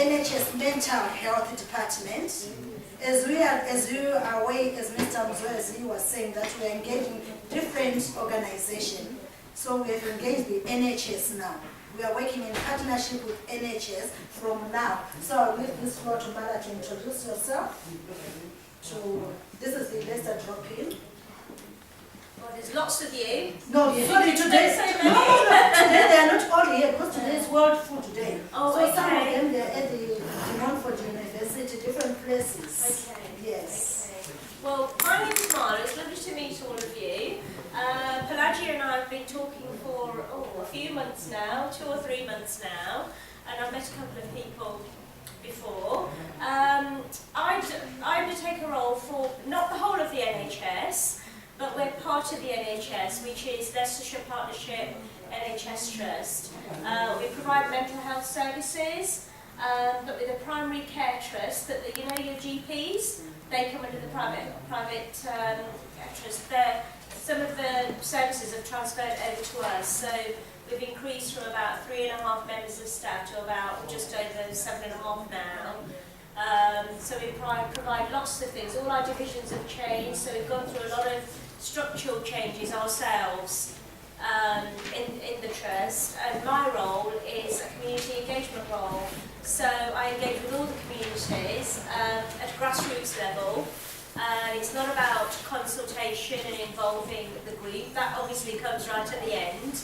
NHS Mental Health Department. As you are aware, as Mr. Mzoezi was saying, that we are engaging different organizations. So we have engaged the NHS now. We are working in partnership with NHS from now. So I'll leave this floor to Mala to introduce yourself. This is the Leicester drop-in. Well, there's lots of you. No, sorry, today. No, today they are not all here because today is World Food Day. Oh, so okay. some of them they are at the Montfort University, different places. Okay. Yes. Okay. Well, my name is Mara. It's lovely to meet all of you. Pelagia and I have been talking for a few months now, 2 or 3 months now, and I've met a couple of people before. I undertake a role for not the whole of the NHS, but we're part of the NHS, which is Leicestershire Partnership NHS Trust. We provide mental health services, but with a primary care trust that your GPs, they come under the private trust. Some of the services have transferred over to us, so we've increased from about 3.5 members of staff to about just over 7.5 now. So we provide lots of things. All our divisions have changed, so we've gone through a lot of structural changes ourselves in the trust, and my role is a community engagement role. So I engage with all the communities at grassroots level. It's not about consultation and involving the group. That obviously comes right at the end,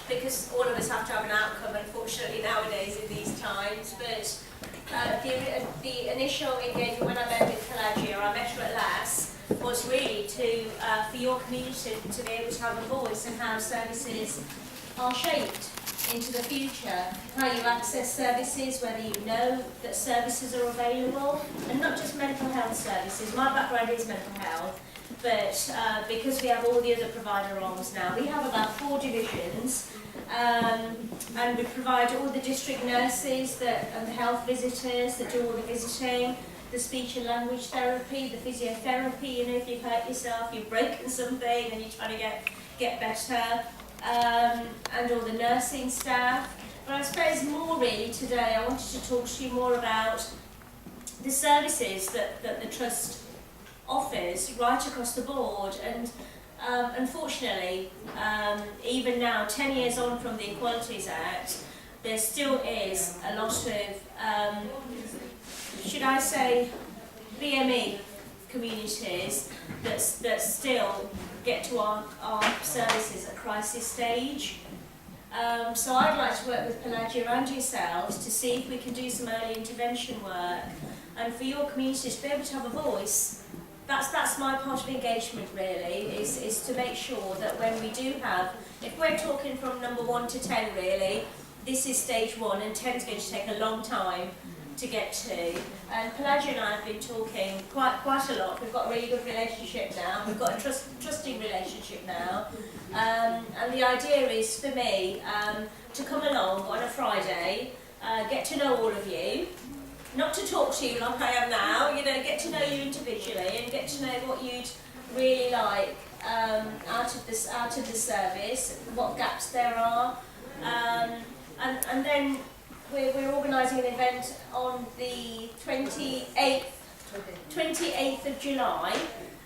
because all of us have to have an outcome, unfortunately, nowadays in these times. But the initial engagement when I met with Pelagia, I met her at LAS, was really for your community to be able to have a voice in how services are shaped into the future, how you access services, whether you know that services are available, and not just mental health services. My background is mental health, but because we have all the other provider arms now, we have about 4 divisions, and we provide all the district nurses and the health visitors that do all the visiting, the speech and language therapy, the physiotherapy, if you've hurt yourself, you've broken something and you're trying to get better, and all the nursing staff. But I suppose more really today I wanted to talk to you more about the services that the Trust offers right across the board. And unfortunately, even now, 10 years on from the Equalities Act, there still is a lot of, should I say, BME communities that still get to our services at crisis stage. So I'd like to work with Pelagia and yourselves to see if we can do some early intervention work, and for your communities to be able to have a voice. That's my part of engagement really, is to make sure that when we do have, if we're talking from number 1 to 10 really, this is stage 1 and 10 is going to take a long time to get to. And Pelagia and I have been talking quite a lot. We've got a really good relationship now. We've got a trusting relationship now. And the idea is for me to come along on a Friday, get to know all of you, not to talk to you like I am now, get to know you individually and get to know what you'd really like out of the service, what gaps there are, and then we're organising an event on the 28th of July.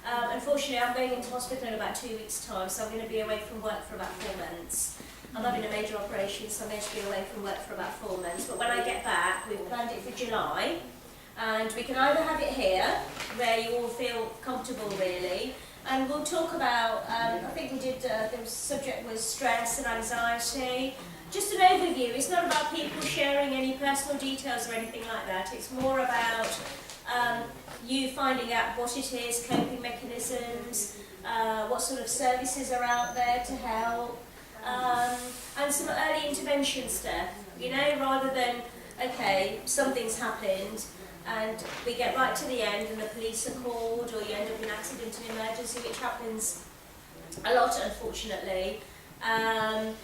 Unfortunately, I'm going into hospital in about 2 weeks' time, so I'm going to be away from work for about 4 months. I'm having a major operation, so I'm going to be away from work for about 4 months. But when I get back, we've planned it for July, and we can either have it here, where you all feel comfortable really, and we'll talk about, I think we did, the subject was stress and anxiety. Just an overview. It's not about people sharing any personal details or anything like that. It's more about you finding out what it is, coping mechanisms, what sort of services are out there to help, and some early intervention stuff, rather than, okay, something's happened and we get right to the end and the police are called, or you end up in accident and emergency, which happens a lot, unfortunately. And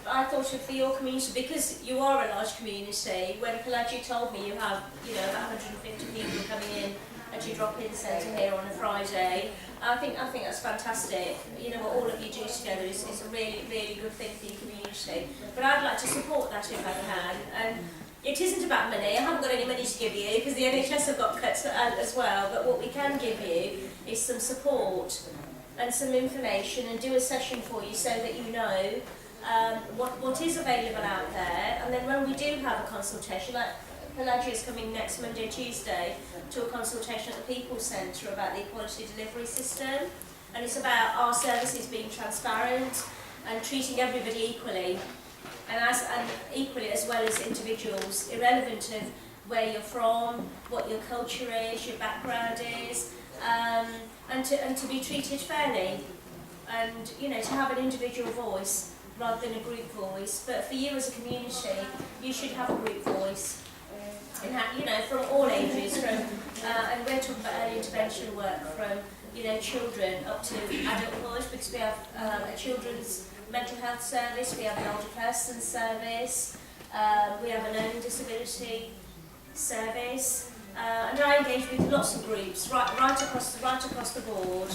I thought for your community, because you are a large community, when Pelagia told me you have about 150 people coming in at your drop-in centre here on a Friday, I think that's fantastic. What all of you do together is a really, really good thing for your community. But I'd like to support that if I can. And it isn't about money. I haven't got any money to give you because the NHS have got cuts as well, but what we can give you is some support and some information and do a session for you so that you know what is available out there. And then when we do have a consultation, like Pelagia is coming next Monday, Tuesday to a consultation at the People's Centre about the equality delivery system, and it's about our services being transparent and treating everybody equally. And equally as well as individuals, irrelevant of where you're from, what your culture is, your background is, and to be treated fairly, and to have an individual voice rather than a group voice. But for you as a community, you should have a group voice, and from all ages, and we're talking about early intervention work from children up to adulthood, because we have a children's mental health service, we have an older person's service, we have a learning disability service, and I engage with lots of groups right across the board.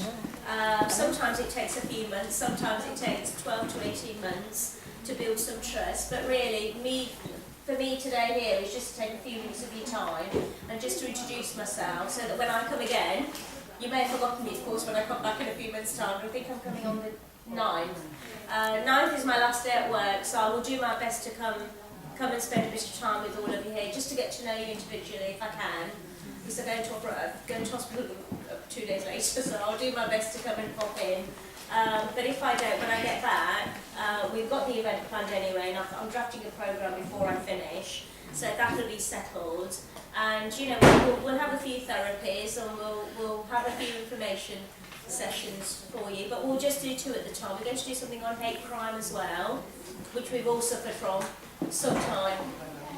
Sometimes it takes a few months, sometimes it takes 12 to 18 months to build some trust, but really for me today here is just to take a few minutes of your time and just to introduce myself so that when I come again, you may have forgotten me, of course, when I come back in a few months' time. I think I'm coming on the 9th. 9th is my last day at work, so I will do my best to come and spend a bit of time with all of you here, just to get to know you individually if I can, because I'm going to hospital 2 days later, so I'll do my best to come and pop in. But if I don't, when I get back, we've got the event planned anyway, and I'm drafting a programme before I finish, so that will be settled. And we'll have a few therapies, and we'll have a few information sessions for you, but we'll just do 2 at the time. We're going to do something on hate crime as well, which we've all suffered from sometime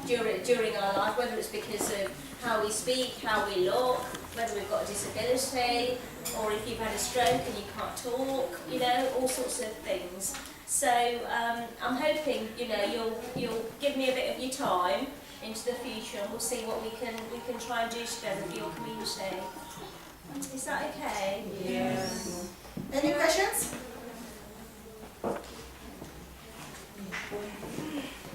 during our life, whether it's because of how we speak, how we look, whether we've got a disability, or if you've had a stroke and you can't talk, all sorts of things. So I'm hoping you'll give me a bit of your time into the future, and we'll see what we can try and do together for your community. Is that okay? Yes. Any questions?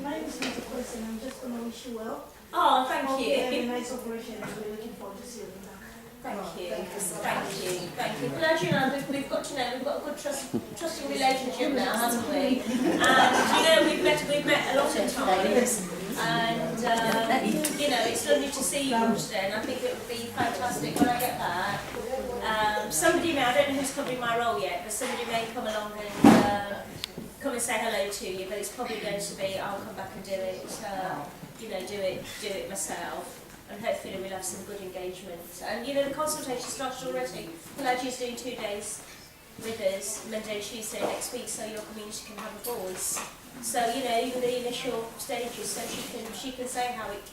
Mine is not a question, I'm just going to wish you well. Oh, thank you. Very nice operation, and we're looking forward to seeing you back. Thank you. Thank you so Thank much. you. Thank you. Pelagia and I, we've got to know, we've got a good trusting relationship now, haven't we? And we've met a lot of times. And it's lovely to see you all today, and I think it would be fantastic when I get back. Somebody may, I don't know who's covering my role yet, but somebody may come along and come and say hello to you, but it's probably going to be, I'll come back and do it, do it myself, and hopefully we'll have some good engagement. And the consultation started already. Pelagia's doing 2 days with us, Monday, Tuesday next week, so your community can have a voice. So even the initial stages, so she can say how it.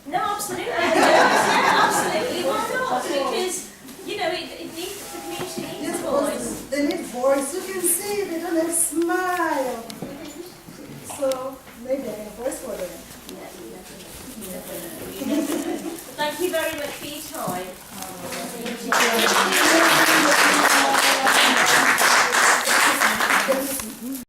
No, absolutely. Yeah, absolutely. Why not? Because it needs, the community needs a voice. They need voice. You can see they don't have smile. So maybe I have a voice for them. Thank you very much for your time.